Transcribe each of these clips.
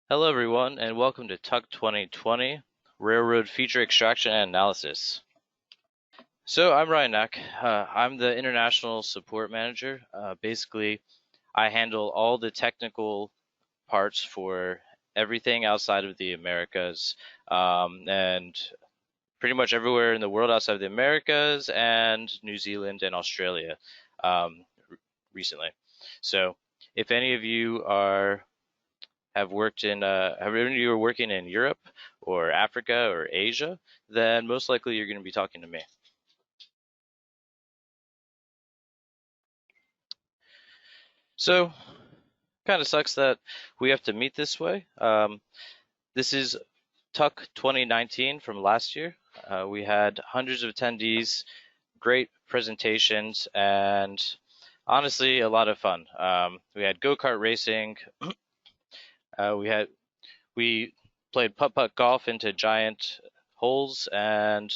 Hello everyone and welcome to TUC 2020, Railroad Feature Extraction and Analysis. So I'm Ryan Nack. I'm the International Support Manager. Basically, I handle all the technical parts for everything outside of the Americas, and pretty much everywhere in the world outside of the Americas and New Zealand and Australia recently. So if any of you have any of you are working in Europe or Africa or Asia, then most likely you're going to be talking to me. So, kind of sucks that we have to meet this way. This is TUC 2019 from last year. We had hundreds of attendees, great presentations, and honestly, a lot of fun. We had go-kart racing. We played putt-putt golf into giant holes and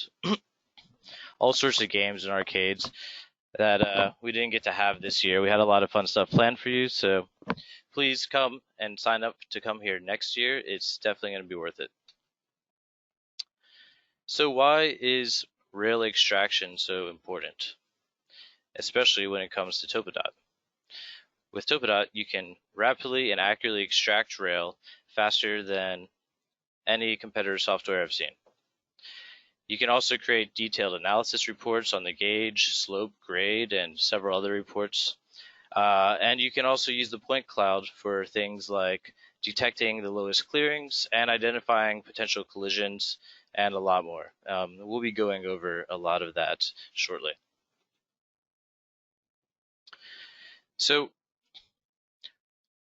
all sorts of games and arcades that we didn't get to have this year. We had a lot of fun stuff planned for you, so please come and sign up to come here next year. It's definitely going to be worth it. So why is rail extraction so important, especially when it comes to TopoDOT? With TopoDOT, you can rapidly and accurately extract rail faster than any competitor software I've seen. You can also create detailed analysis reports on the gauge, slope, grade, and several other reports. And you can also use the point cloud for things like detecting the lowest clearings and identifying potential collisions and a lot more. We'll be going over a lot of that shortly. So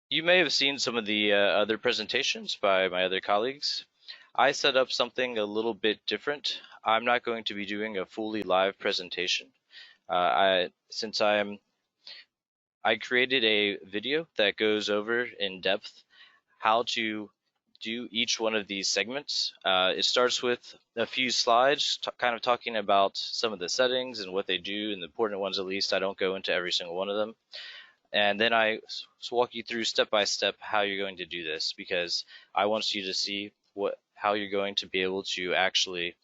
you may have seen some of the other presentations by my other colleagues. I set up something a little bit different. I'm not going to be doing a fully live presentation. Since I created a video that goes over in depth how to do each one of these segments. It starts with a few slides kind of talking about some of the settings and what they do, and the important ones at least. I don't go into every single one of them. And then I walk you through step by step how you're going to do this, because I want you to see how you're going to be able to actually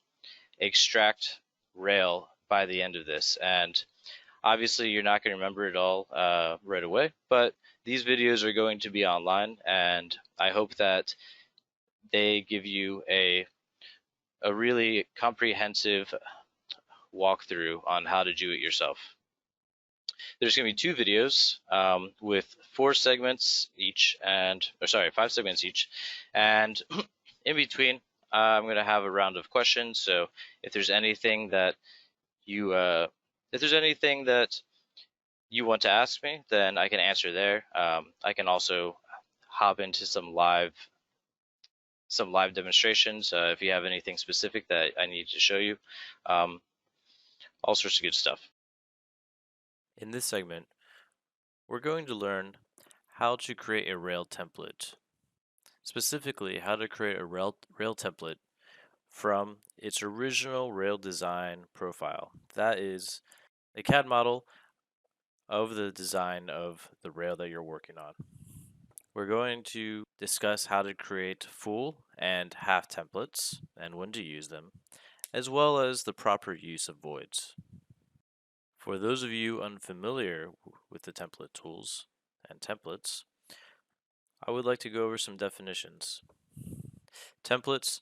extract rail by the end of this. And obviously, you're not going to remember it all right away, but these videos are going to be online, and I hope that they give you a really comprehensive walkthrough on how to do it yourself. There's going to be two videos with 5 segments each, and in between, I'm going to have a round of questions. So if there's anything that you want to ask me, then I can answer there. I can also hop into some live demonstrations if you have anything specific that I need to show you. All sorts of good stuff. In this segment, we're going to learn how to create a rail template. Specifically, how to create a rail template from its original rail design profile. That is a CAD model of the design of the rail that you're working on. We're going to discuss how to create full and half templates and when to use them, as well as the proper use of voids. For those of you unfamiliar with the template tools and templates, I would like to go over some definitions. Templates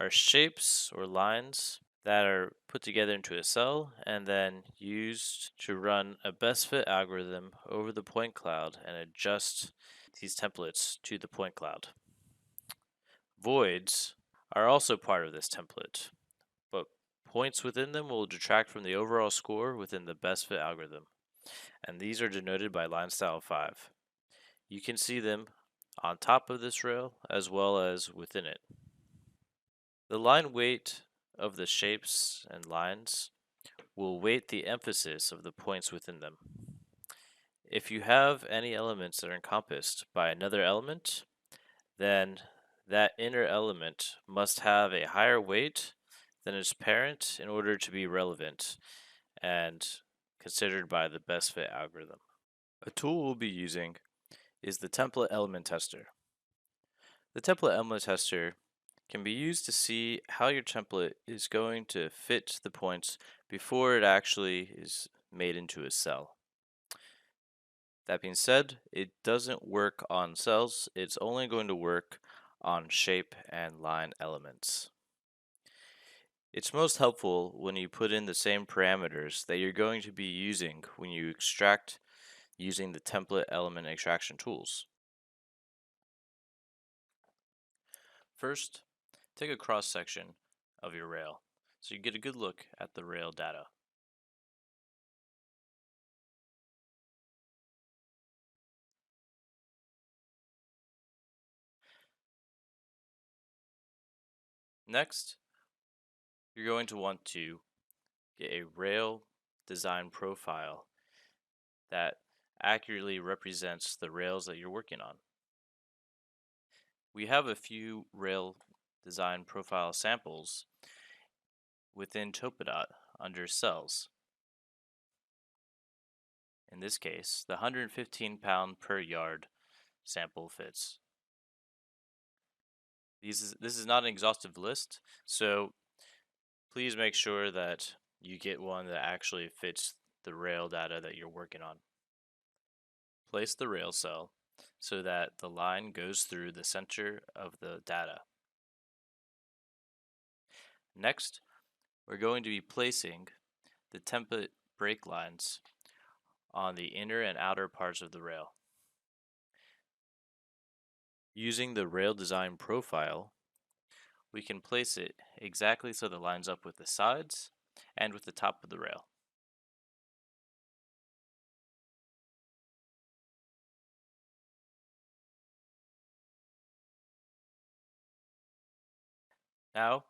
are shapes or lines that are put together into a cell and then used to run a best fit algorithm over the point cloud and adjust these templates to the point cloud. Voids are also part of this template, but points within them will detract from the overall score within the best fit algorithm, and these are denoted by line style 5. You can see them on top of this rail as well as within it. The line weight of the shapes and lines will weight the emphasis of the points within them. If you have any elements that are encompassed by another element, then that inner element must have a higher weight than its parent in order to be relevant and considered by the best fit algorithm. A tool we'll be using is the template element tester. The template element tester can be used to see how your template is going to fit the points before it actually is made into a cell. That being said, it doesn't work on cells, it's only going to work on shape and line elements. It's most helpful when you put in the same parameters that you're going to be using when you extract using the template element extraction tools. First, take a cross section of your rail so you get a good look at the rail data. Next, you're going to want to get a rail design profile that accurately represents the rails that you're working on. We have a few rail design profile samples within TopoDOT under cells. In this case, the 115 pound per yard sample fits. This is not an exhaustive list, so please make sure that you get one that actually fits the rail data that you're working on. Place the rail cell so that the line goes through the center of the data. Next, we're going to be placing the template break lines on the inner and outer parts of the rail. Using the rail design profile, we can place it exactly so that it lines up with the sides and with the top of the rail. Now,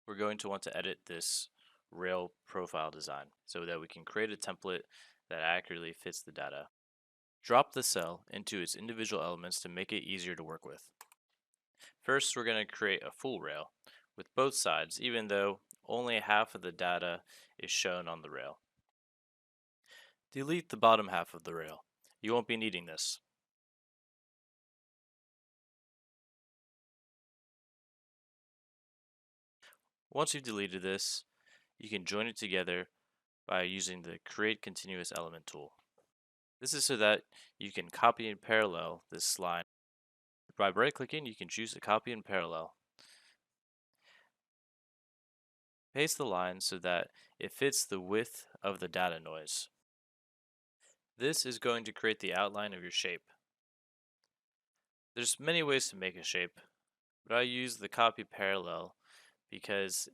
we're going to want to edit this rail profile design so that we can create a template that accurately fits the data. Drop the cell into its individual elements to make it easier to work with. First, we're going to create a full rail with both sides, even though only half of the data is shown on the rail. Delete the bottom half of the rail. You won't be needing this. Once you've deleted this, you can join it together by using the Create Continuous Element tool. This is so that you can copy and parallel this line. By right-clicking, you can choose to copy and parallel. Paste the line so that it fits the width of the data noise. This is going to create the outline of your shape. There's many ways to make a shape, but I use the copy parallel because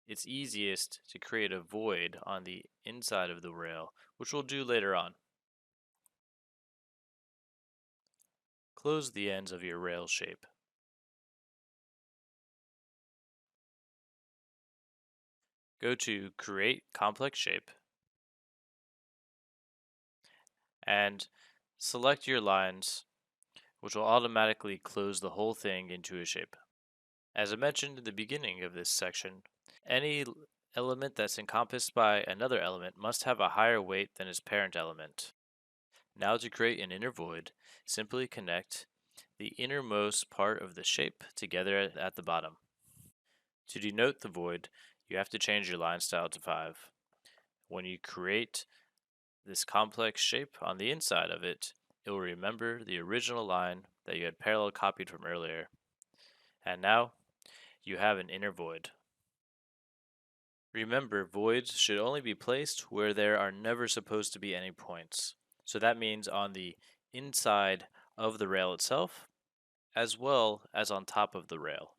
it's easiest to create a void on the inside of the rail, which we'll do later on. Close the ends of your rail shape. Go to Create Complex Shape and select your lines, which will automatically close the whole thing into a shape. As I mentioned in the beginning of this section, any element that's encompassed by another element must have a higher weight than its parent element. Now to create an inner void, simply connect the innermost part of the shape together at the bottom. To denote the void, you have to change your line style to 5. When you create this complex shape on the inside of it, it will remember the original line that you had parallel copied from earlier. And now, you have an inner void. Remember, voids should only be placed where there are never supposed to be any points. So that means on the inside of the rail itself, as well as on top of the rail.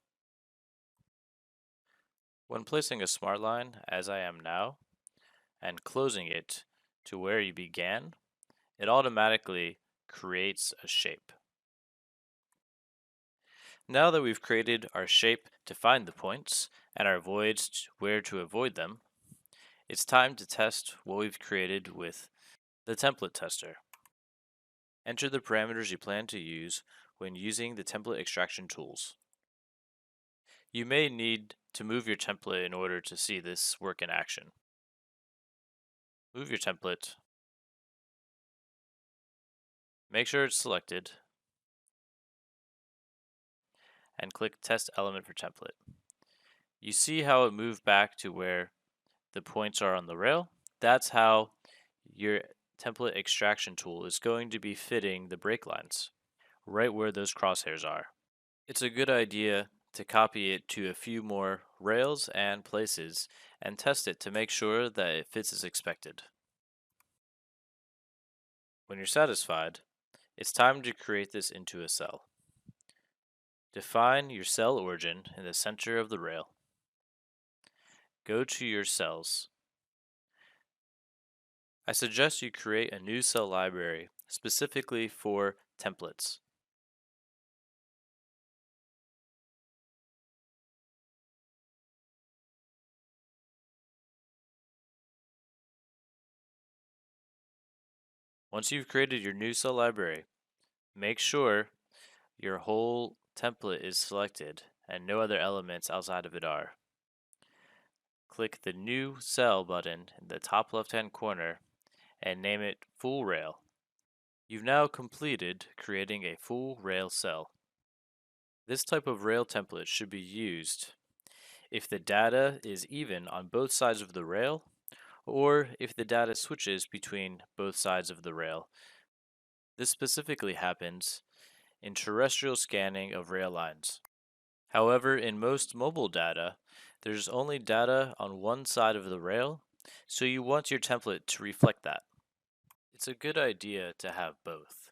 When placing a smart line, as I am now, and closing it to where you began, it automatically creates a shape. Now that we've created our shape to find the points and our voids where to avoid them, it's time to test what we've created with the template tester. Enter the parameters you plan to use when using the template extraction tools. You may need to move your template in order to see this work in action. Move your template. Make sure it's selected. and click Test Element for Template. You see how it moved back to where the points are on the rail? That's how your template extraction tool is going to be fitting the break lines, right where those crosshairs are. It's a good idea to copy it to a few more rails and places and test it to make sure that it fits as expected. When you're satisfied, it's time to create this into a cell. Define your cell origin in the center of the rail. Go to your cells. I suggest you create a new cell library specifically for templates. Once you've created your new cell library, make sure your whole template is selected and no other elements outside of it are. Click the New Cell button in the top left-hand corner and name it Full Rail. You've now completed creating a full rail cell. This type of rail template should be used if the data is even on both sides of the rail, or if the data switches between both sides of the rail. This specifically happens in terrestrial scanning of rail lines. However, in most mobile data, there's only data on one side of the rail, so you want your template to reflect that. It's a good idea to have both.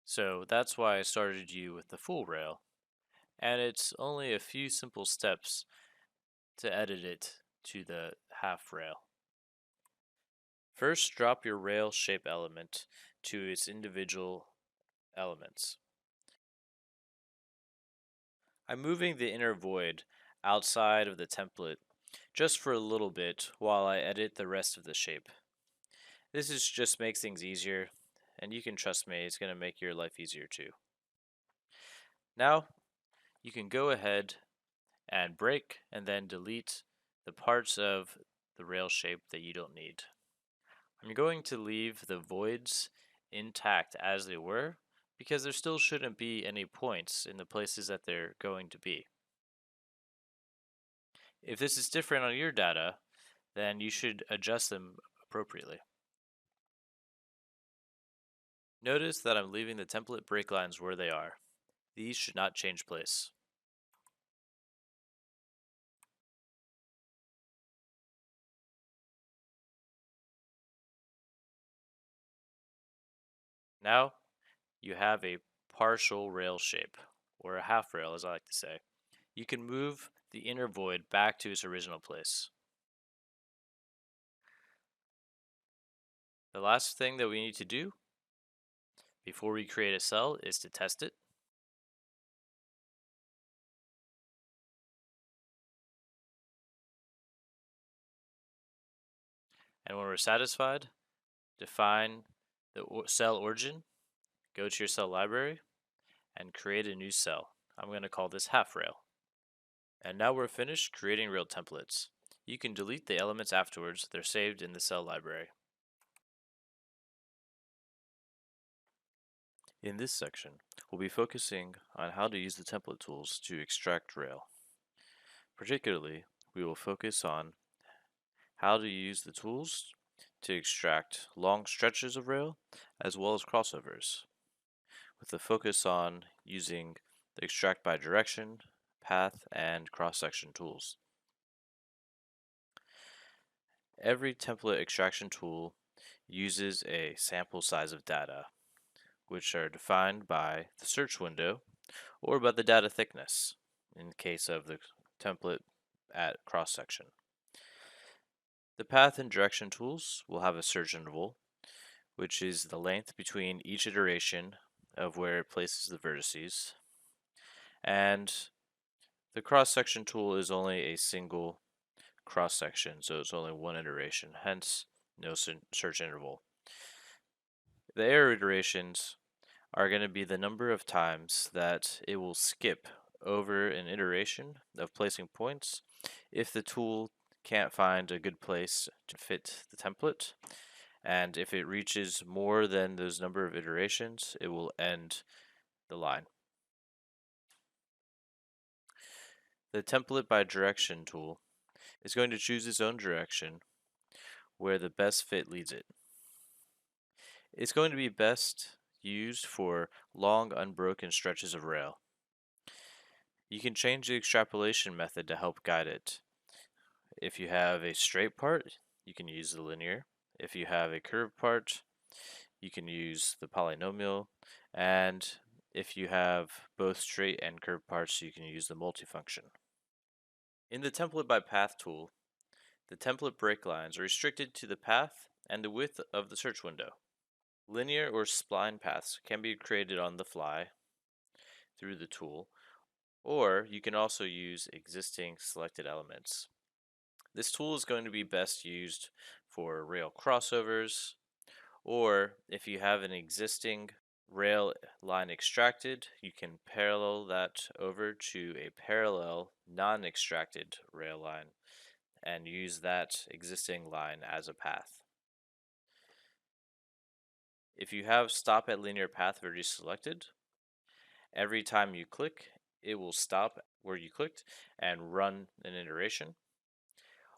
So that's why I started you with the full rail, and it's only a few simple steps to edit it to the half rail. First, drop your rail shape element to its individual elements. I'm moving the inner void outside of the template just for a little bit while I edit the rest of the shape. This just makes things easier, and you can trust me, it's going to make your life easier too. Now, you can go ahead and break and then delete the parts of the rail shape that you don't need. I'm going to leave the voids intact as they were because there still shouldn't be any points in the places that they're going to be. If this is different on your data, then you should adjust them appropriately. Notice that I'm leaving the template break lines where they are. These should not change place. Now, you have a partial rail shape, or a half rail as I like to say. You can move the inner void back to its original place. The last thing that we need to do before we create a cell is to test it. And when we're satisfied, define the cell origin, go to your cell library, and create a new cell. I'm going to call this half rail. And now we're finished creating rail templates. You can delete the elements afterwards, they're saved in the cell library. In this section, we'll be focusing on how to use the template tools to extract rail. Particularly, we will focus on how to use the tools to extract long stretches of rail as well as crossovers, with a focus on using the extract by direction, path, and cross-section tools. Every template extraction tool uses a sample size of data, which are defined by the search window or by the data thickness in the case of the template at cross-section. The path and direction tools will have a search interval, which is the length between each iteration of where it places the vertices, and the cross-section tool is only a single cross-section, so it's only one iteration, hence no search interval. The error iterations are going to be the number of times that it will skip over an iteration of placing points if the tool can't find a good place to fit the template, and if it reaches more than those number of iterations, it will end the line. The template by direction tool is going to choose its own direction where the best fit leads it. It's going to be best used for long unbroken stretches of rail. You can change the extrapolation method to help guide it. If you have a straight part, you can use the linear. If you have a curved part, you can use the polynomial. And if you have both straight and curved parts, you can use the multifunction. In the template by path tool, the template break lines are restricted to the path and the width of the search window. Linear or spline paths can be created on the fly through the tool, or you can also use existing selected elements. This tool is going to be best used for rail crossovers, or if you have an existing rail line extracted, you can parallel that over to a parallel non-extracted rail line and use that existing line as a path. If you have stop at linear path already selected, every time you click, it will stop where you clicked and run an iteration.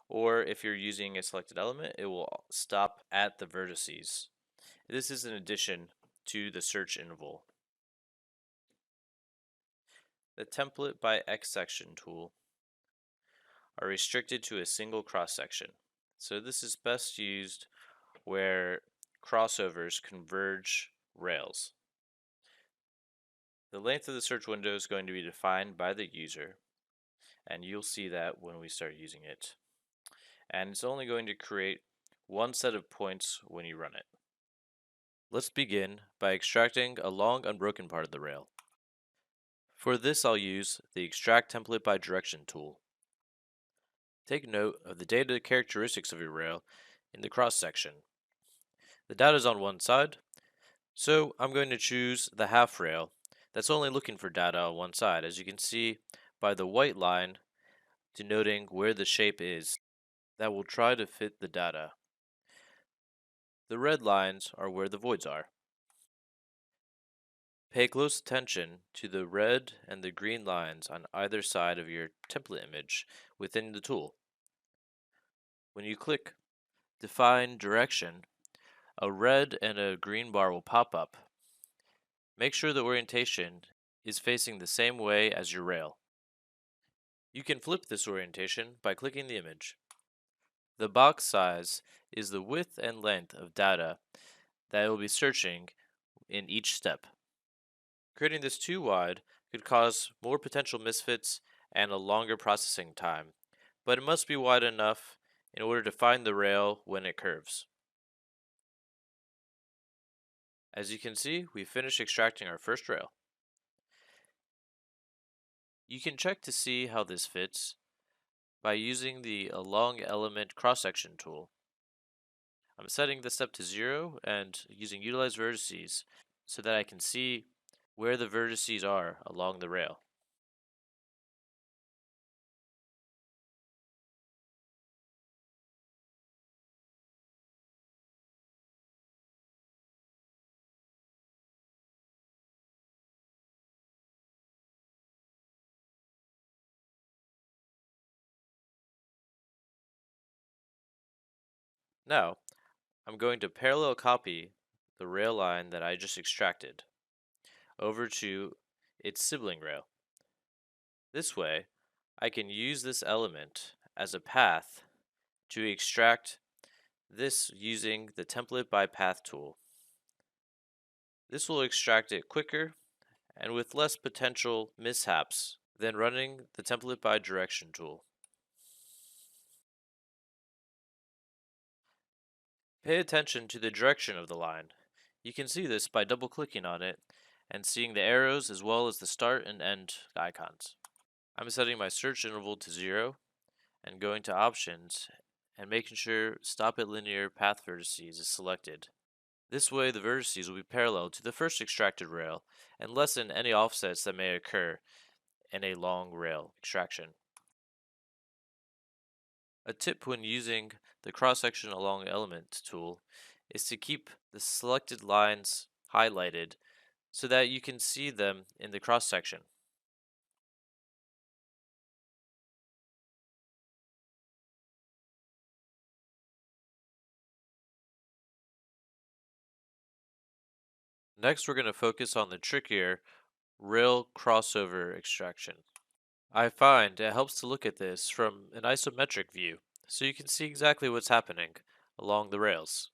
Or if you're using a selected element, it will stop at the vertices. This is in addition to the search interval. The template by X section tool are restricted to a single cross section. So this is best used where crossovers converge rails. The length of the search window is going to be defined by the user, and you'll see that when we start using it. And it's only going to create one set of points when you run it. Let's begin by extracting a long unbroken part of the rail. For this, I'll use the Extract Template by Direction tool. Take note of the data characteristics of your rail in the cross section. The data is on one side, so I'm going to choose the half rail that's only looking for data on one side, as you can see by the white line denoting where the shape is that will try to fit the data. The red lines are where the voids are. Pay close attention to the red and the green lines on either side of your template image within the tool. When you click Define Direction, a red and a green bar will pop up. Make sure the orientation is facing the same way as your rail. You can flip this orientation by clicking the image. The box size is the width and length of data that it will be searching in each step. Creating this too wide could cause more potential misfits and a longer processing time, but it must be wide enough in order to find the rail when it curves. As you can see, we finished extracting our first rail. You can check to see how this fits by using the Along Element Cross-Section tool. I'm setting this up to 0 and using Utilize Vertices so that I can see where the vertices are along the rail. Now, I'm going to parallel copy the rail line that I just extracted over to its sibling rail. This way, I can use this element as a path to extract this using the Template by Path tool. This will extract it quicker and with less potential mishaps than running the Template by Direction tool. Pay attention to the direction of the line. You can see this by double-clicking on it and seeing the arrows as well as the start and end icons. I'm setting my search interval to 0 and going to Options and making sure Stop at Linear Path Vertices is selected. This way the vertices will be parallel to the first extracted rail and lessen any offsets that may occur in a long rail extraction. A tip when using the cross-section along element tool is to keep the selected lines highlighted so that you can see them in the cross-section. Next, we're going to focus on the trickier rail crossover extraction. I find it helps to look at this from an isometric view, so you can see exactly what's happening along the rails.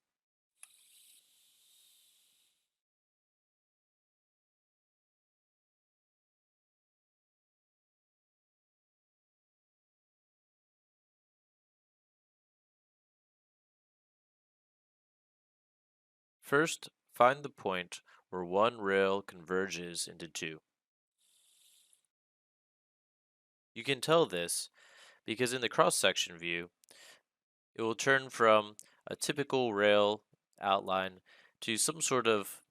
First, find the point where one rail converges into two. You can tell this because in the cross-section view, it will turn from a typical rail outline to some sort of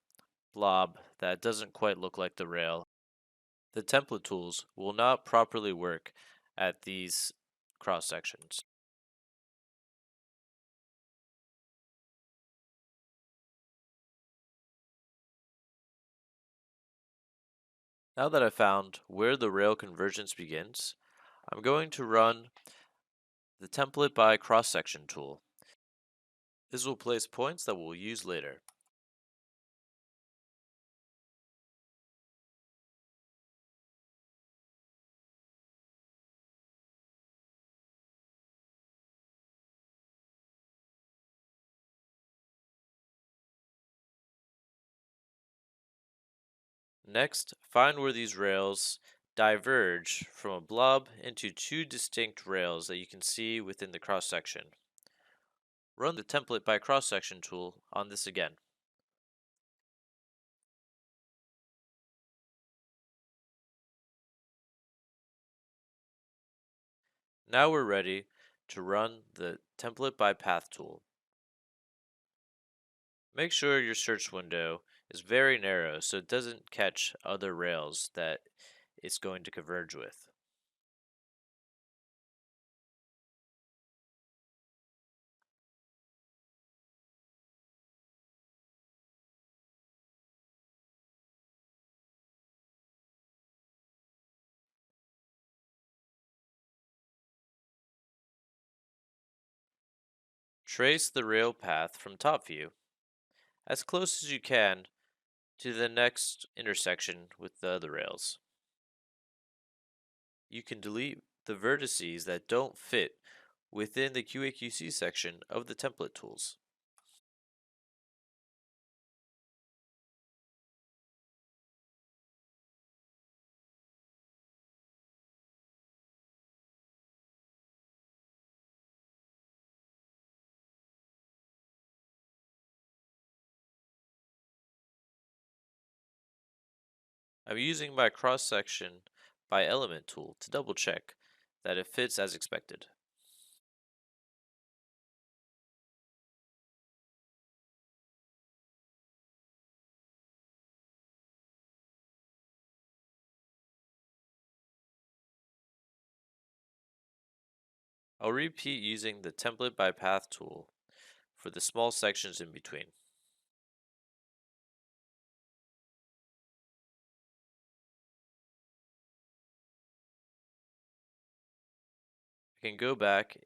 blob that doesn't quite look like the rail. The template tools will not properly work at these cross sections. Now that I've found where the rail convergence begins, I'm going to run the template by cross section tool. This will place points that we'll use later. Next, find where these rails diverge from a blob into two distinct rails that you can see within the cross section. Run the template by cross section tool on this again. Now we're ready to run the template by path tool. Make sure your search window is very narrow so it doesn't catch other rails that it's going to converge with. Trace the rail path from top view as close as you can to the next intersection with the other rails. You can delete the vertices that don't fit within the QAQC section of the template tools. I'm using my cross section by element tool to double check that it fits as expected. I'll repeat using the template by path tool for the small sections in between. I can go back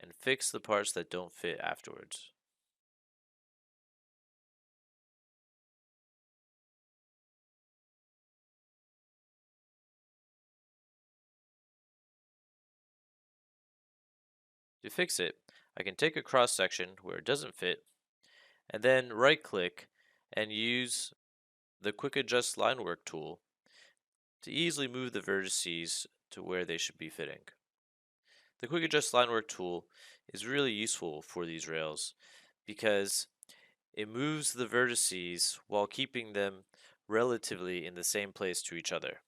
and fix the parts that don't fit afterwards. To fix it, I can take a cross section where it doesn't fit and then right click and use the quick adjust line work tool to easily move the vertices to where they should be fitting. The quick adjust line work tool is really useful for these rails because it moves the vertices while keeping them relatively in the same place to each other.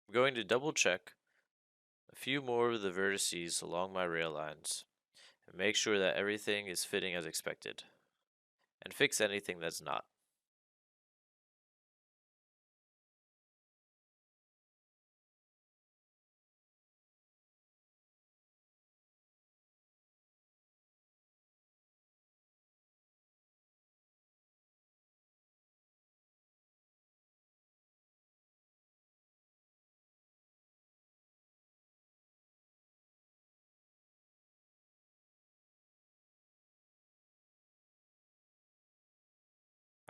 I'm going to double check a few more of the vertices along my rail lines and make sure that everything is fitting as expected, and fix anything that's not.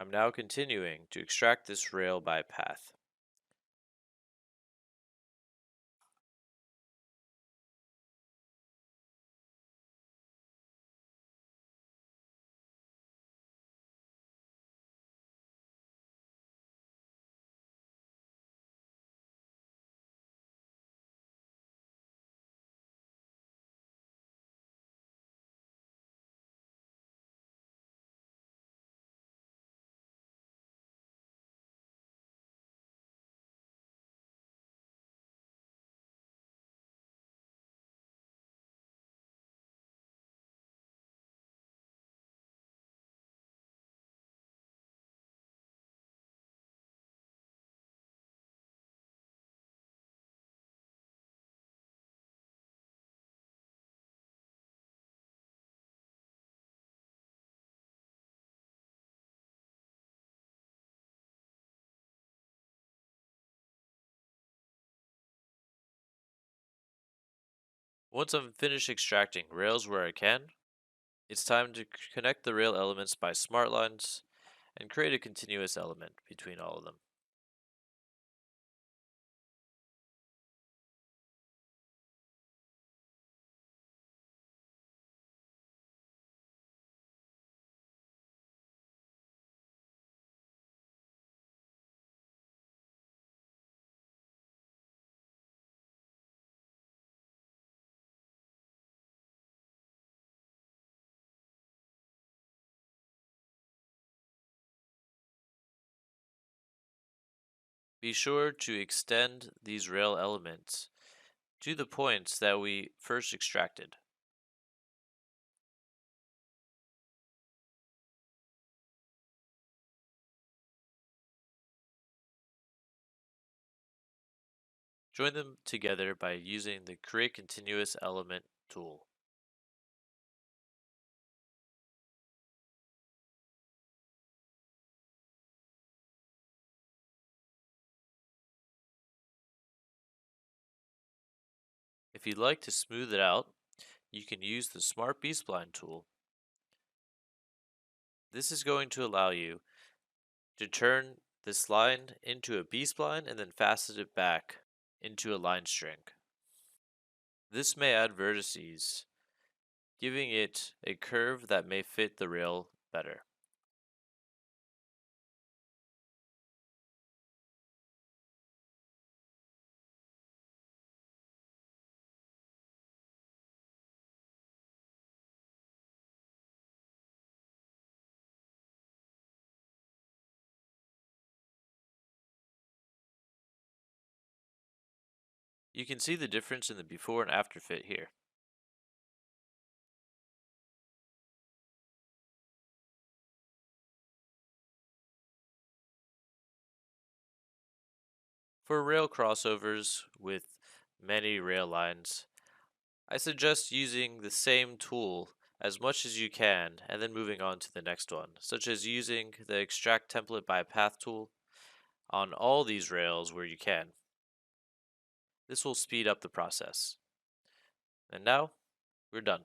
I'm now continuing to extract this rail by path. Once I'm finished extracting rails where I can, it's time to connect the rail elements by smart lines and create a continuous element between all of them. Be sure to extend these rail elements to the points that we first extracted. Join them together by using the Create Continuous Element tool. If you'd like to smooth it out, you can use the Smart B-Spline tool. This is going to allow you to turn this line into a B-spline and then fasten it back into a line string. This may add vertices, giving it a curve that may fit the rail better. You can see the difference in the before and after fit here. For rail crossovers with many rail lines, I suggest using the same tool as much as you can and then moving on to the next one, such as using the Extract Template by Path tool on all these rails where you can. This will speed up the process. And now, we're done.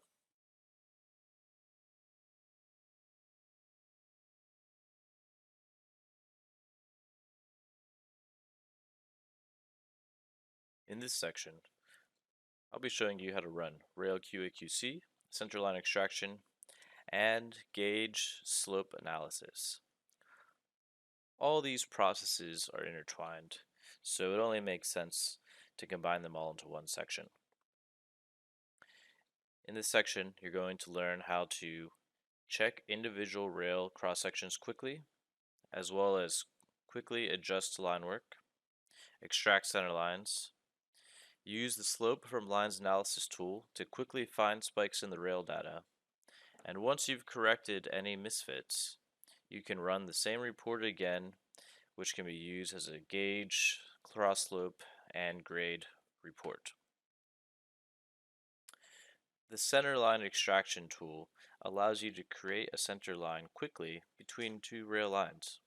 In this section, I'll be showing you how to run Rail QAQC, centerline extraction, and gauge slope analysis. All these processes are intertwined, so it only makes sense to combine them all into one section. In this section, you're going to learn how to check individual rail cross sections quickly, as well as quickly adjust to line work, extract center lines, use the slope from lines analysis tool to quickly find spikes in the rail data, and once you've corrected any misfits, you can run the same report again, which can be used as a gauge, cross slope, and grade report. The centerline extraction tool allows you to create a center line quickly between two rail lines.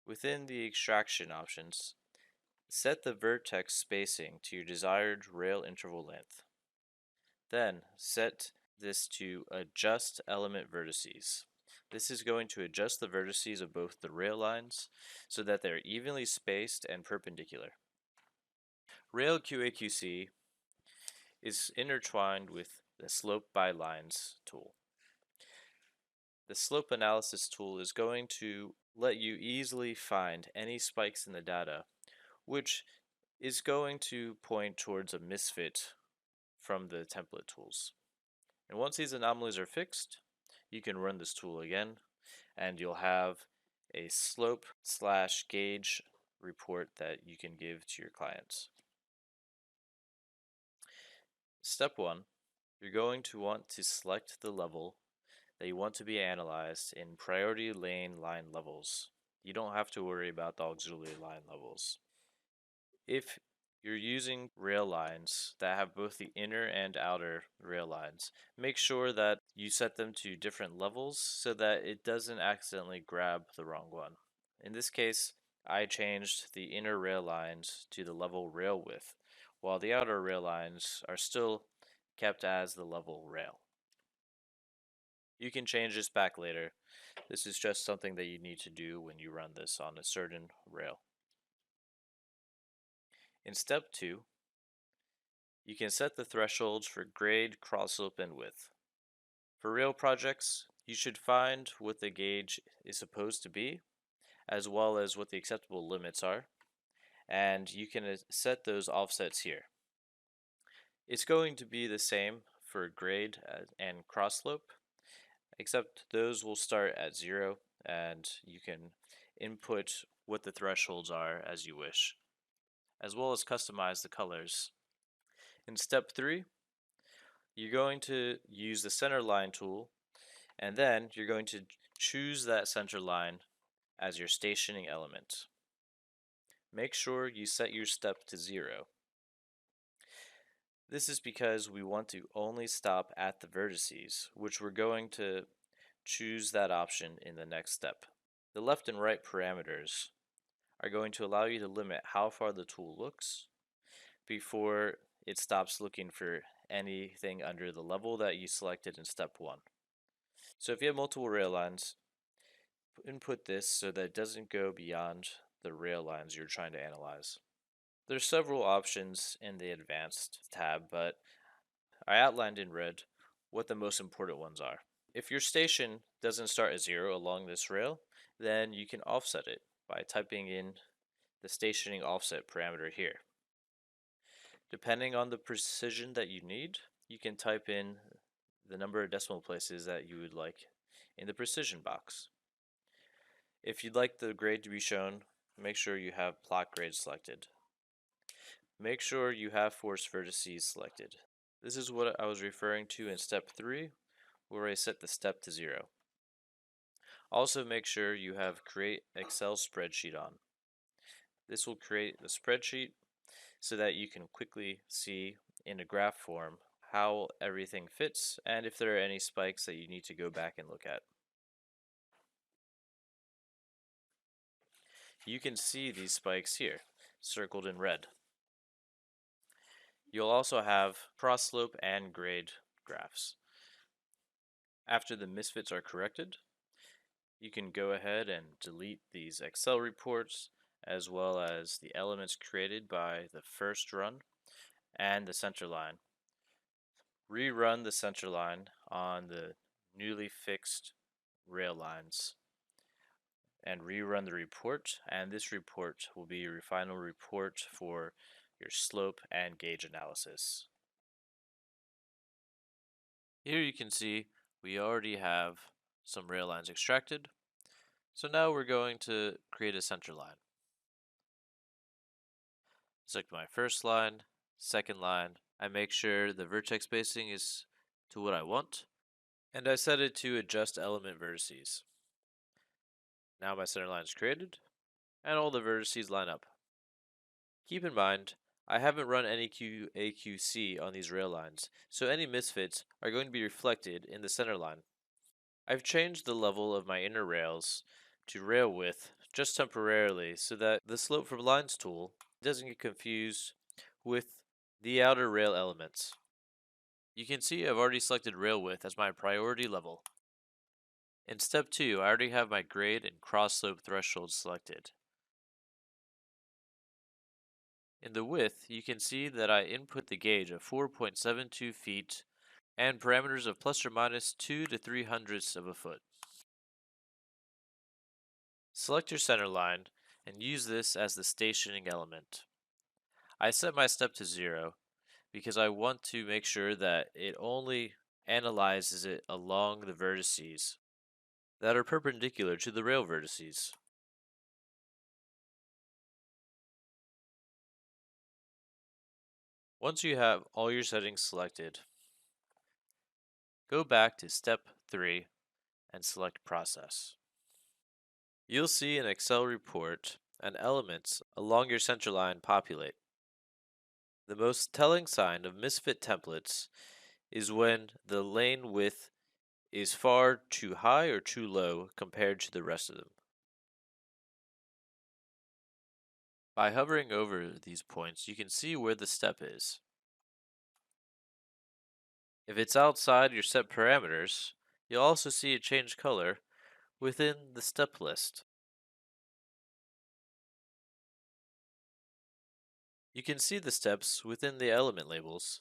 Within the extraction options, set the vertex spacing to your desired rail interval length. Then set this to adjust element vertices. This is going to adjust the vertices of both the rail lines so that they're evenly spaced and perpendicular. Rail QAQC is intertwined with the Slope by Lines tool. The slope analysis tool is going to let you easily find any spikes in the data, which is going to point towards a misfit from the template tools. And once these anomalies are fixed, you can run this tool again, and you'll have a slope/gauge report that you can give to your clients. Step 1, you're going to want to select the level that you want to be analyzed in priority lane line levels. You don't have to worry about the auxiliary line levels. If you're using rail lines that have both the inner and outer rail lines, make sure that you set them to different levels so that it doesn't accidentally grab the wrong one. In this case, I changed the inner rail lines to the level rail width, while the outer rail lines are still kept as the level rail. You can change this back later. This is just something that you need to do when you run this on a certain rail. In step 2, you can set the thresholds for grade, crossslope, and width. For rail projects, you should find what the gauge is supposed to be, as well as what the acceptable limits are, and you can set those offsets here. It's going to be the same for grade and crossslope, except those will start at 0, and you can input what the thresholds are as you wish, as well as customize the colors. In step 3, you're going to use the center line tool, and then you're going to choose that center line as your stationing element. Make sure you set your step to 0. This is because we want to only stop at the vertices, which we're going to choose that option in the next step. The left and right parameters are going to allow you to limit how far the tool looks before it stops looking for anything under the level that you selected in step 1. So if you have multiple rail lines, input this so that it doesn't go beyond the rail lines you're trying to analyze. There's several options in the advanced tab, but I outlined in red what the most important ones are. If your station doesn't start at 0 along this rail, then you can offset it by typing in the stationing offset parameter here. Depending on the precision that you need, you can type in the number of decimal places that you would like in the precision box. If you'd like the grade to be shown, make sure you have plot grade selected. Make sure you have force vertices selected. This is what I was referring to in step 3, where I set the step to 0. Also make sure you have Create Excel spreadsheet on. This will create the spreadsheet so that you can quickly see in a graph form how everything fits and if there are any spikes that you need to go back and look at. You can see these spikes here, circled in red. You'll also have crossslope and grade graphs. After the misfits are corrected, you can go ahead and delete these Excel reports as well as the elements created by the first run and the center line. Rerun the center line on the newly fixed rail lines and rerun the report, and this report will be your final report for your slope and gauge analysis. Here you can see we already have some rail lines extracted, so now we're going to create a center line. Select my first line, second line. I make sure the vertex spacing is to what I want, and I set it to adjust element vertices. Now my center line is created, and all the vertices line up. Keep in mind, I haven't run any QAQC on these rail lines, so any misfits are going to be reflected in the center line. I've changed the level of my inner rails to rail width just temporarily so that the slope from lines tool doesn't get confused with the outer rail elements. You can see I've already selected rail width as my priority level. In step 2, I already have my grade and cross slope thresholds selected. In the width, you can see that I input the gauge of 4.72 feet and parameters of plus or minus 2 to 3 hundredths of a foot. Select your center line and use this as the stationing element. I set my step to 0 because I want to make sure that it only analyzes it along the vertices that are perpendicular to the rail vertices. Once you have all your settings selected, go back to step 3 and select Process. You'll see an Excel report and elements along your center line populate. The most telling sign of misfit templates is when the lane width is far too high or too low compared to the rest of them. By hovering over these points, you can see where the step is. If it's outside your set parameters, you'll also see it change color within the step list. You can see the steps within the element labels.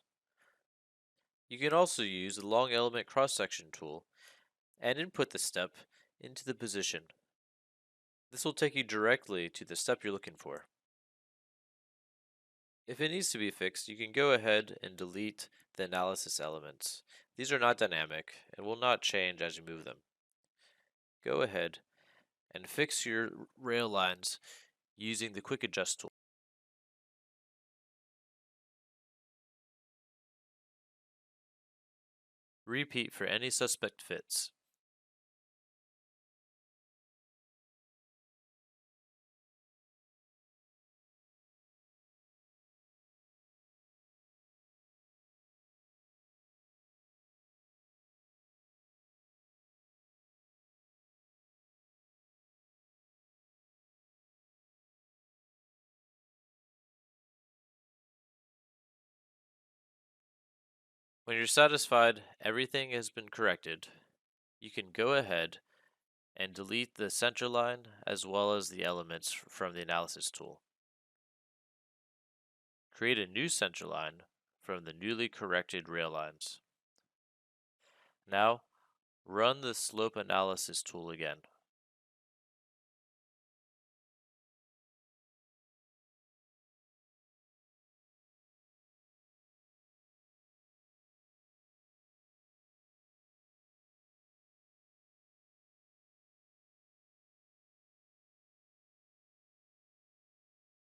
You can also use the long element cross-section tool and input the step into the position. This will take you directly to the step you're looking for. If it needs to be fixed, you can go ahead and delete the analysis elements. These are not dynamic and will not change as you move them. Go ahead and fix your rail lines using the Quick Adjust tool. Repeat for any suspect fits. When you're satisfied everything has been corrected, you can go ahead and delete the center line as well as the elements from the analysis tool. Create a new center line from the newly corrected rail lines. Now, run the slope analysis tool again.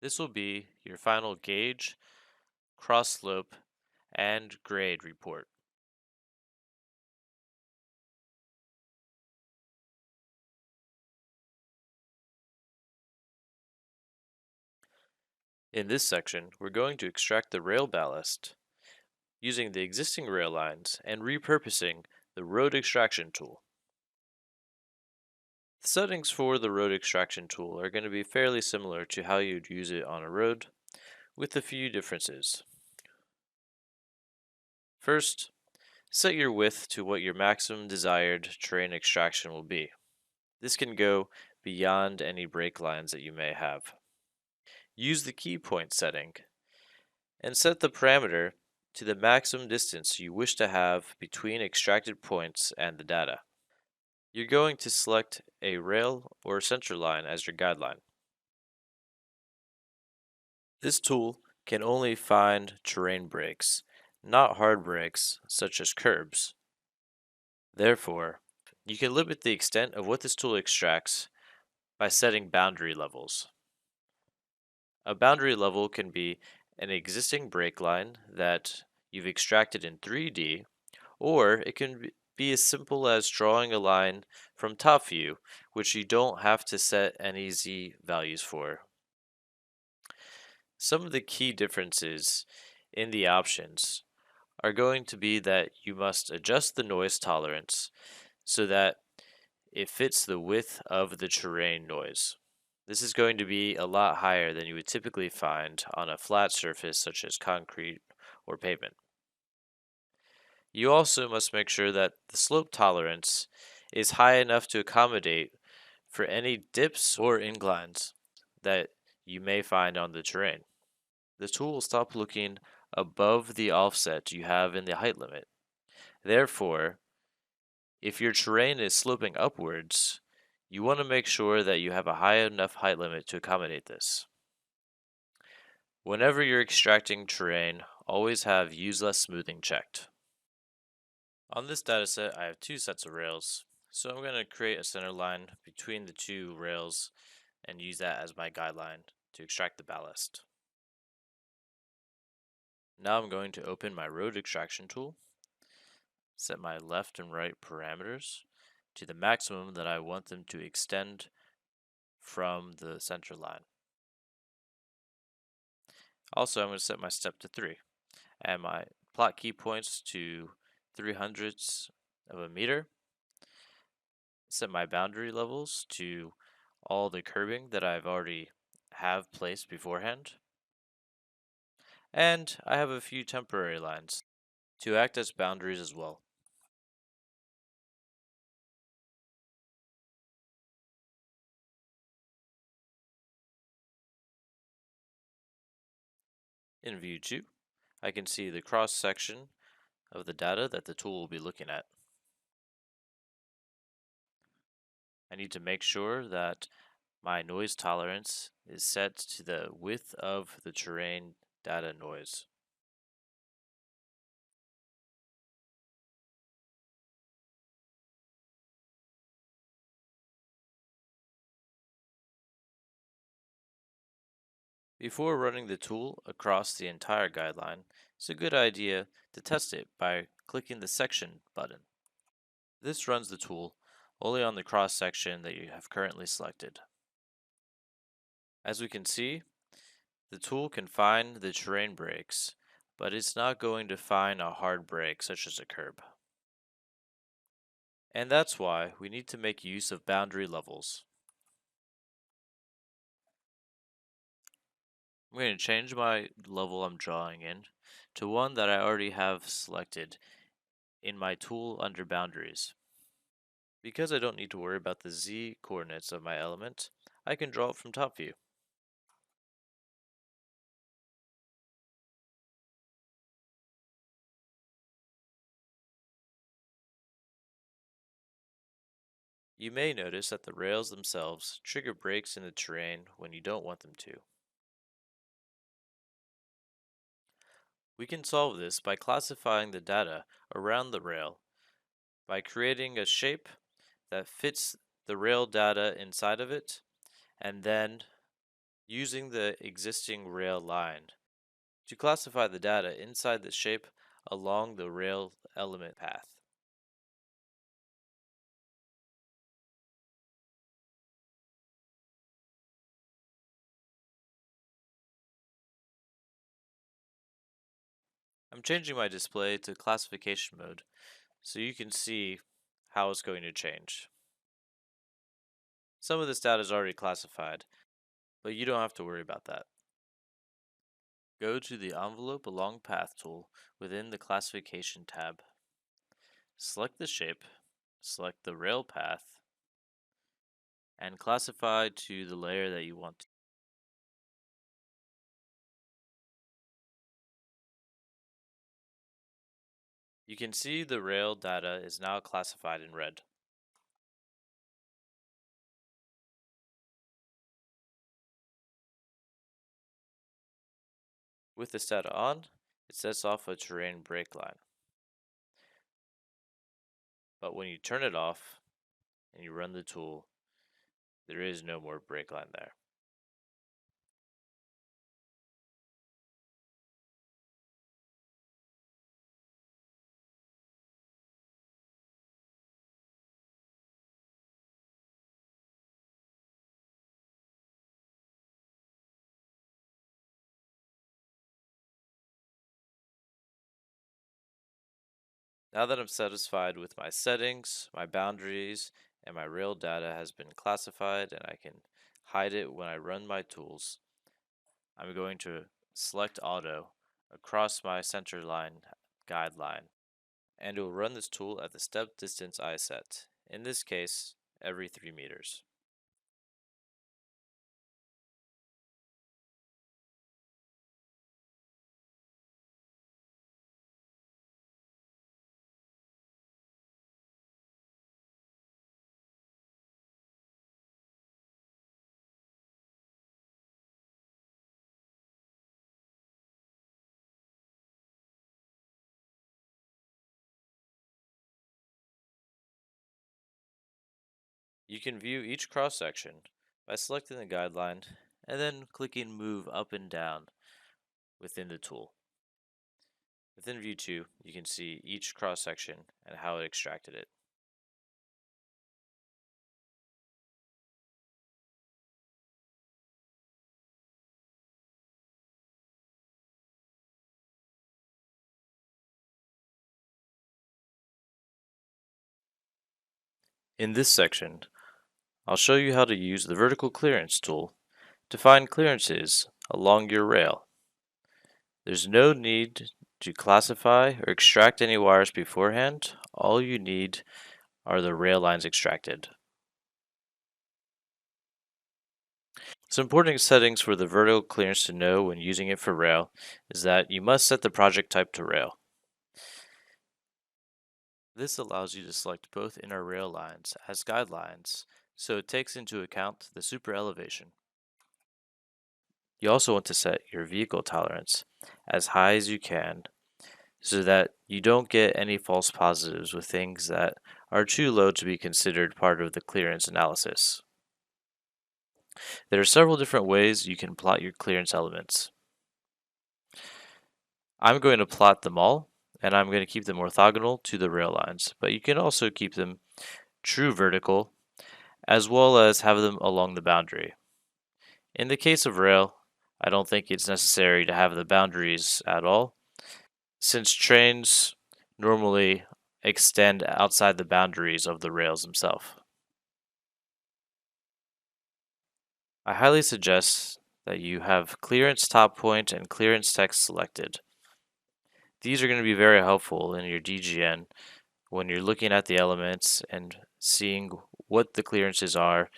This will be your final gauge, cross slope, and grade report. In this section, we're going to extract the rail ballast using the existing rail lines and repurposing the road extraction tool. The settings for the road extraction tool are going to be fairly similar to how you'd use it on a road, with a few differences. First, set your width to what your maximum desired terrain extraction will be. This can go beyond any break lines that you may have. Use the key point setting and set the parameter to the maximum distance you wish to have between extracted points and the data. You're going to select a rail or center line as your guideline. This tool can only find terrain breaks, not hard breaks such as curbs. Therefore, you can limit the extent of what this tool extracts by setting boundary levels. A boundary level can be an existing break line that you've extracted in 3D, or it can be as simple as drawing a line from top view, which you don't have to set any Z values for. Some of the key differences in the options are going to be that you must adjust the noise tolerance so that it fits the width of the terrain noise. This is going to be a lot higher than you would typically find on a flat surface such as concrete or pavement. You also must make sure that the slope tolerance is high enough to accommodate for any dips or inclines that you may find on the terrain. The tool will stop looking above the offset you have in the height limit. Therefore, if your terrain is sloping upwards, you want to make sure that you have a high enough height limit to accommodate this. Whenever you're extracting terrain, always have use less smoothing checked. On this dataset, I have two sets of rails, so I'm going to create a center line between the two rails and use that as my guideline to extract the ballast. Now I'm going to open my road extraction tool, set my left and right parameters to the maximum that I want them to extend from the center line. Also, I'm going to set my step to 3 and my plot key points to 300ths of a meter. Set my boundary levels to all the curbing that I've already have placed beforehand. And I have a few temporary lines to act as boundaries as well. In view 2, I can see the cross section of the data that the tool will be looking at. I need to make sure that my noise tolerance is set to the width of the terrain data noise. Before running the tool across the entire guideline, it's a good idea to test it by clicking the Section button. This runs the tool only on the cross section that you have currently selected. As we can see, the tool can find the terrain breaks, but it's not going to find a hard break such as a curb. And that's why we need to make use of boundary levels. I'm going to change my level I'm drawing in to one that I already have selected in my tool under boundaries. Because I don't need to worry about the z coordinates of my element, I can draw it from top view. You may notice that the rails themselves trigger breaks in the terrain when you don't want them to. We can solve this by classifying the data around the rail by creating a shape that fits the rail data inside of it, and then using the existing rail line to classify the data inside the shape along the rail element path. I'm changing my display to classification mode so you can see how it's going to change. Some of this data is already classified, but you don't have to worry about that. Go to the Envelope Along Path tool within the Classification tab. Select the shape, select the rail path, and classify to the layer that you want to. You can see the rail data is now classified in red. With this data on, it sets off a terrain break line. But when you turn it off and you run the tool, there is no more break line there. Now that I'm satisfied with my settings, my boundaries, and my rail data has been classified and I can hide it when I run my tools, I'm going to select Auto across my center line guideline, and it will run this tool at the step distance I set. in this case, every 3 meters. You can view each cross section by selecting the guideline and then clicking Move up and down within the tool. Within View 2, you can see each cross section and how it extracted it. In this section, I'll show you how to use the Vertical Clearance tool to find clearances along your rail. There's no need to classify or extract any wires beforehand. All you need are the rail lines extracted. Some important settings for the vertical clearance to know when using it for rail is that you must set the project type to rail. This allows you to select both inner rail lines as guidelines, so it takes into account the super elevation. You also want to set your vehicle tolerance as high as you can so that you don't get any false positives with things that are too low to be considered part of the clearance analysis. There are several different ways you can plot your clearance elements. I'm going to plot them all, and I'm going to keep them orthogonal to the rail lines, but you can also keep them true vertical, as well as have them along the boundary. In the case of rail, I don't think it's necessary to have the boundaries at all, since trains normally extend outside the boundaries of the rails themselves. I highly suggest that you have clearance top point and clearance text selected. These are going to be very helpful in your DGN when you're looking at the elements and seeing what the clearances are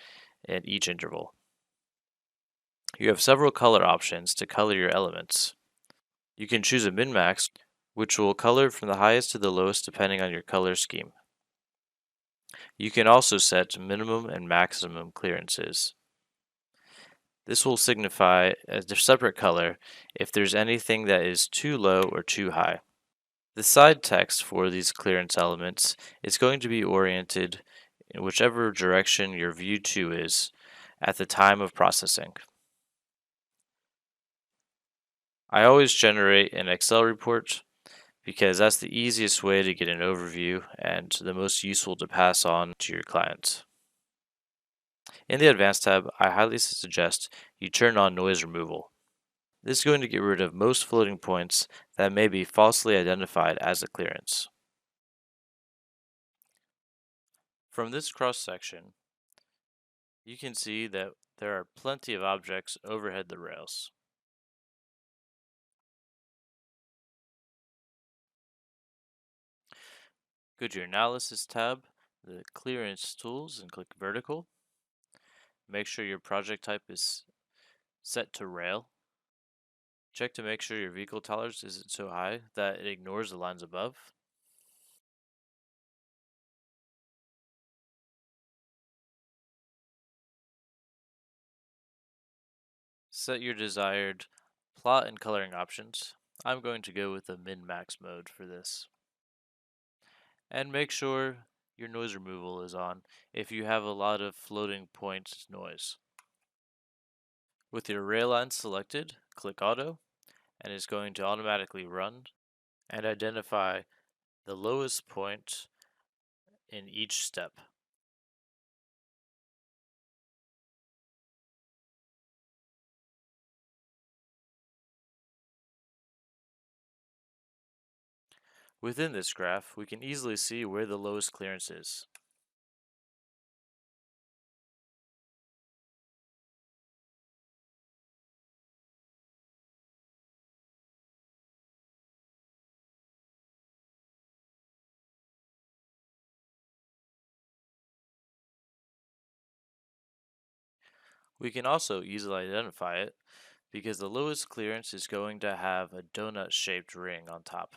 at each interval. You have several color options to color your elements. You can choose a min-max, which will color from the highest to the lowest depending on your color scheme. You can also set minimum and maximum clearances. This will signify a separate color if there's anything that is too low or too high. The side text for these clearance elements is going to be oriented in whichever direction your view 2 is at the time of processing. I always generate an Excel report because that's the easiest way to get an overview and the most useful to pass on to your clients. In the Advanced tab, I highly suggest you turn on noise removal. This is going to get rid of most floating points that may be falsely identified as a clearance. From this cross section, you can see that there are plenty of objects overhead the rails. Go to your Analysis tab, the Clearance Tools, and click Vertical. Make sure your project type is set to rail. Check to make sure your vehicle tolerance isn't so high that it ignores the lines above. Set your desired plot and coloring options. I'm going to go with the min-max mode for this. And make sure your noise removal is on if you have a lot of floating point noise. With your rail line selected, click Auto, and it's going to automatically run and identify the lowest point in each step. Within this graph, we can easily see where the lowest clearance is. We can also easily identify it because the lowest clearance is going to have a donut-shaped ring on top.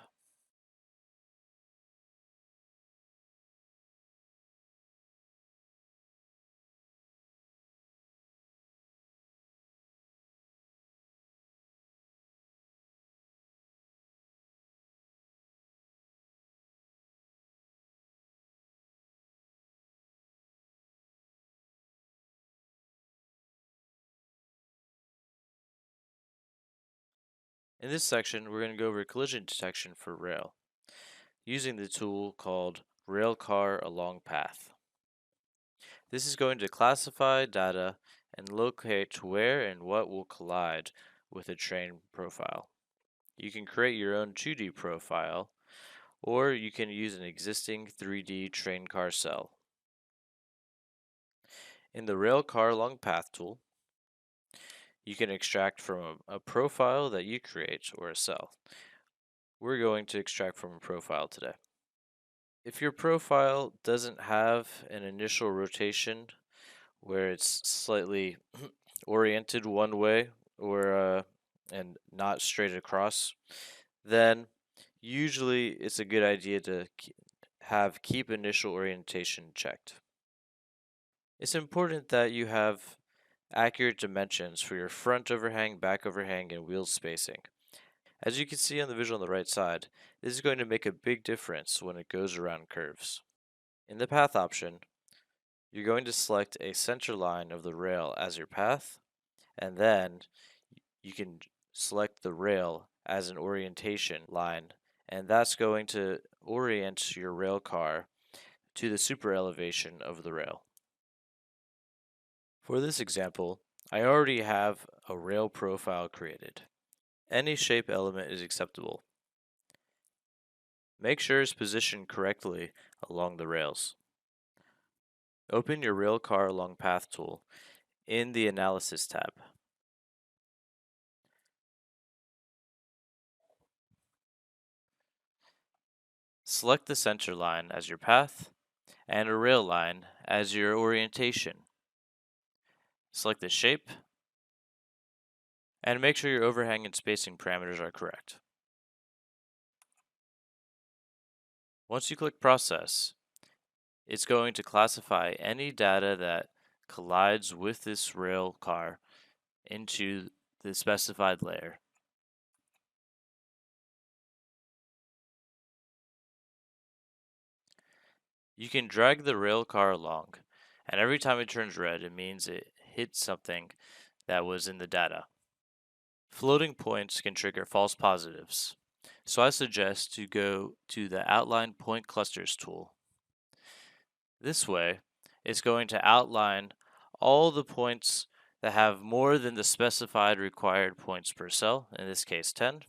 In this section, we're going to go over collision detection for rail, using the tool called Rail Car Along Path. This is going to classify data and locate where and what will collide with a train profile. You can create your own 2D profile, or you can use an existing 3D train car cell. In the Rail Car Along Path tool, you can extract from a profile that you create or a cell. We're going to extract from a profile today. If your profile doesn't have an initial rotation where it's slightly oriented one way or and not straight across, then usually it's a good idea to have keep initial orientation checked. It's important that you have accurate dimensions for your front overhang, back overhang, and wheel spacing. As you can see on the visual on the right side, this is going to make a big difference when it goes around curves. In the path option, you're going to select a center line of the rail as your path, and then you can select the rail as an orientation line, and that's going to orient your rail car to the super elevation of the rail. For this example, I already have a rail profile created. Any shape element is acceptable. Make sure it's positioned correctly along the rails. Open your Rail Car Along Path tool in the Analysis tab. Select the center line as your path and a rail line as your orientation. Select the shape and make sure your overhang and spacing parameters are correct. Once you click Process, it's going to classify any data that collides with this rail car into the specified layer. You can drag the rail car along, and every time it turns red, it means it hit something that was in the data. Floating points can trigger false positives, so I suggest to go to the Outline Point Clusters tool. This way, it's going to outline all the points that have more than the specified required points per cell, in this case 10,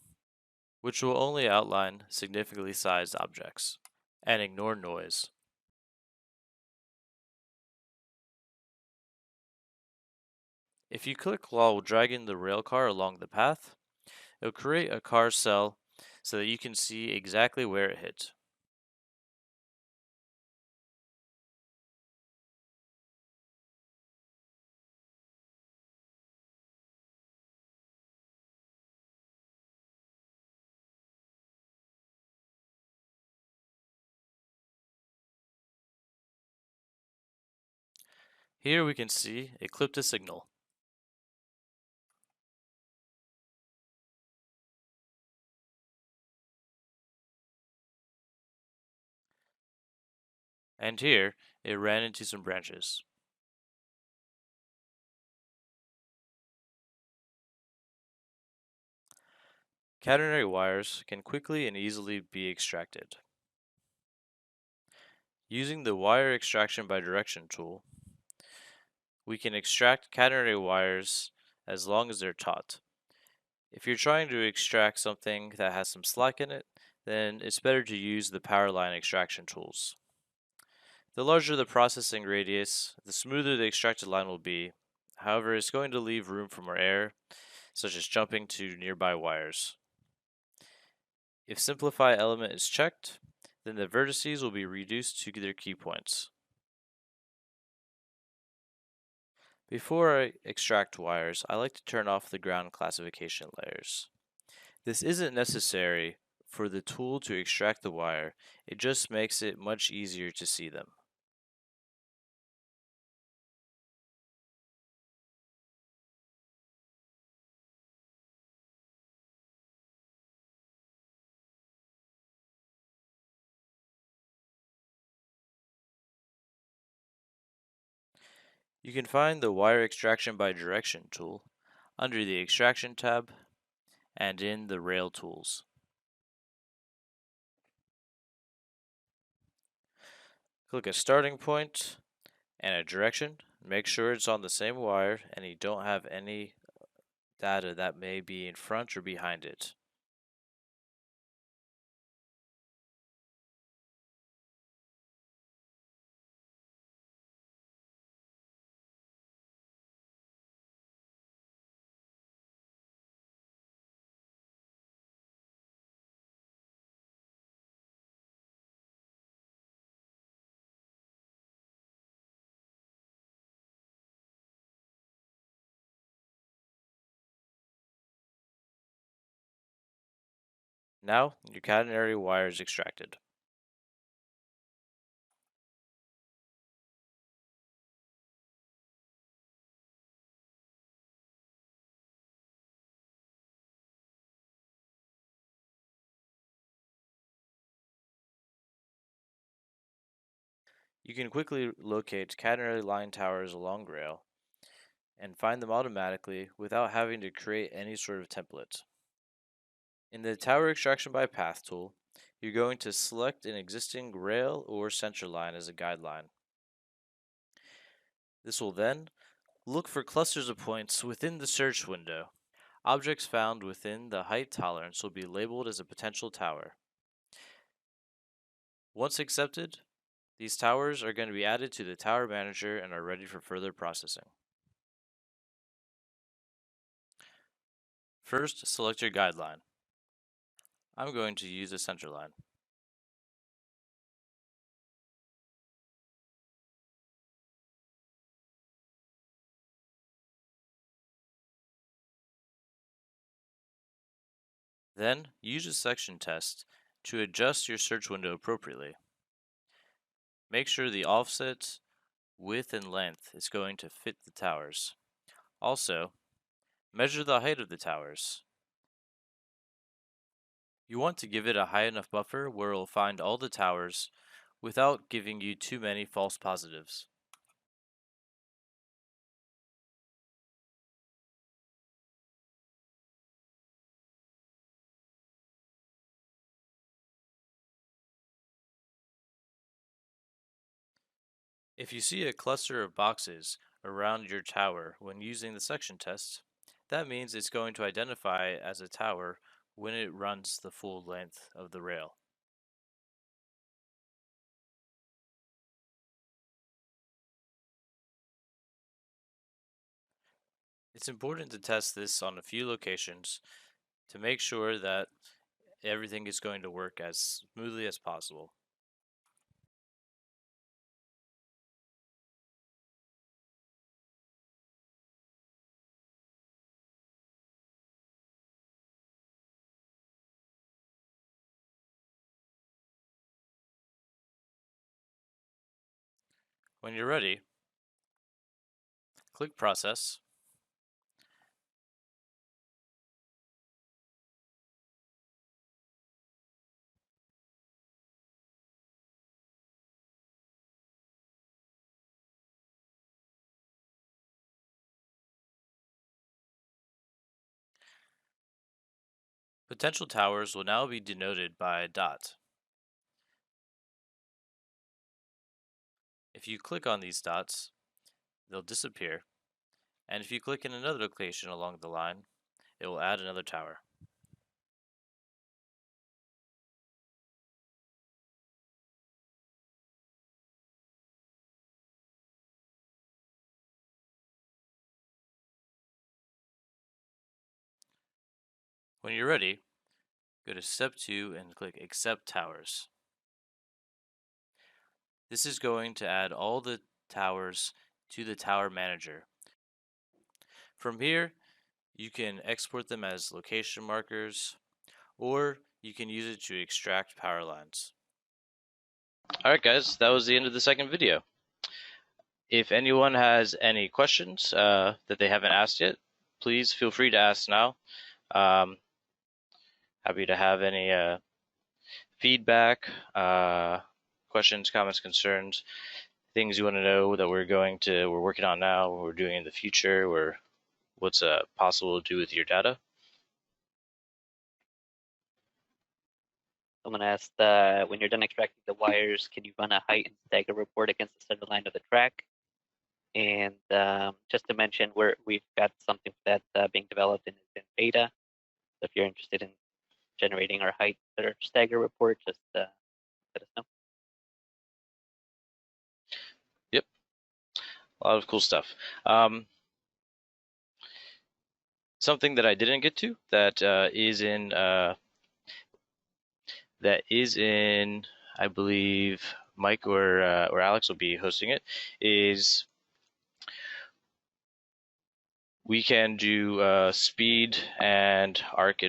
which will only outline significantly sized objects, and ignore noise. If you click while dragging the rail car along the path, it'll create a car cell so that you can see exactly where it hit. Here we can see it clipped a signal. And here it ran into some branches. Catenary wires can quickly and easily be extracted. Using the Wire Extraction by Direction tool, we can extract catenary wires as long as they're taut. If you're trying to extract something that has some slack in it, then it's better to use the power line extraction tools. The larger the processing radius, the smoother the extracted line will be. However, it's going to leave room for more error, such as jumping to nearby wires. If Simplify Element is checked, then the vertices will be reduced to their key points. Before I extract wires, I like to turn off the ground classification layers. This isn't necessary for the tool to extract the wire, it just makes it much easier to see them. You can find the Wire Extraction by Direction tool under the Extraction tab and in the Rail Tools. Click a starting point and a direction. Make sure it's on the same wire and you don't have any data that may be in front or behind it. Now, your catenary wire is extracted. You can quickly locate catenary line towers along rail and find them automatically without having to create any sort of template. In the Tower Extraction by Path tool, you're going to select an existing rail or center line as a guideline. This will then look for clusters of points within the search window. Objects found within the height tolerance will be labeled as a potential tower. Once accepted, these towers are going to be added to the Tower Manager and are ready for further processing. First, select your guideline. I'm going to use a center line. Then, use a section test to adjust your search window appropriately. Make sure the offset, width, and length is going to fit the towers. Also, measure the height of the towers. You want to give it a high enough buffer where it will find all the towers without giving you too many false positives. If you see a cluster of boxes around your tower when using the section test, that means it's going to identify as a tower when it runs the full length of the rail. It's important to test this on a few locations to make sure that everything is going to work as smoothly as possible. When you're ready, click Process. Potential towers will now be denoted by a dot. If you click on these dots, they'll disappear, and if you click in another location along the line, it will add another tower. When you're ready, go to Step 2 and click Accept Towers. This is going to add all the towers to the Tower Manager, From here, you can export them as location markers, or you can use it to extract power lines. Alright guys, that was the end of the second video. If anyone has any questions that they haven't asked yet, please feel free to ask now. Happy to have any feedback, questions, comments, concerns, things you want to know that we're working on now, what we're doing in the future, or what's possible to do with your data. Someone asked, when you're done extracting the wires, can you run a height and stagger report against the center line of the track? And just to mention, we've got something for that being developed and is in beta. So if you're interested in generating our height or stagger report, just let us know. Yep, a lot of cool stuff. Something that I didn't get to that is in I believe Mike or Alex will be hosting it, is we can do speed and arc.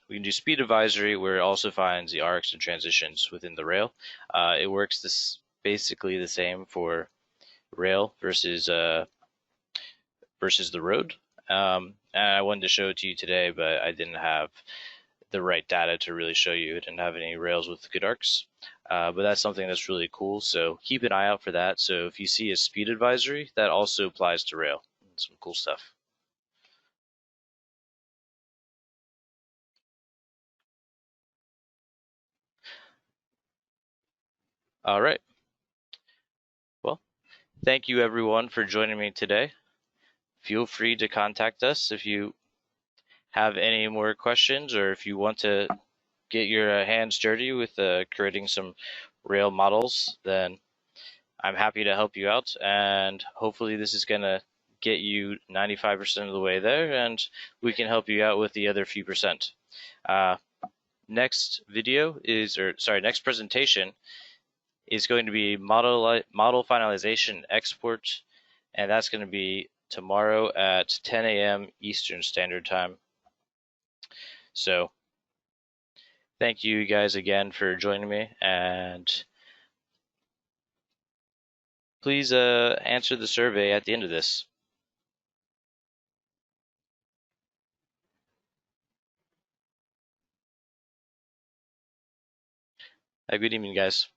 We can do speed advisory where it also finds the arcs and transitions within the rail. It works basically the same for rail versus the road. And I wanted to show it to you today, but I didn't have the right data to really show you. I didn't have any rails with good arcs. But that's something that's really cool. So keep an eye out for that. So if you see a speed advisory, that also applies to rail. Some cool stuff. All right. Well, thank you everyone for joining me today. Feel free to contact us if you have any more questions or if you want to get your hands dirty with creating some rail models, then I'm happy to help you out. And hopefully this is going to get you 95% of the way there, and we can help you out with the other few percent. Next presentation is going to be model finalization export, and that's going to be tomorrow at 10 a.m. Eastern Standard Time. So thank you guys again for joining me, and please answer the survey at the end of this. Have a good evening, guys.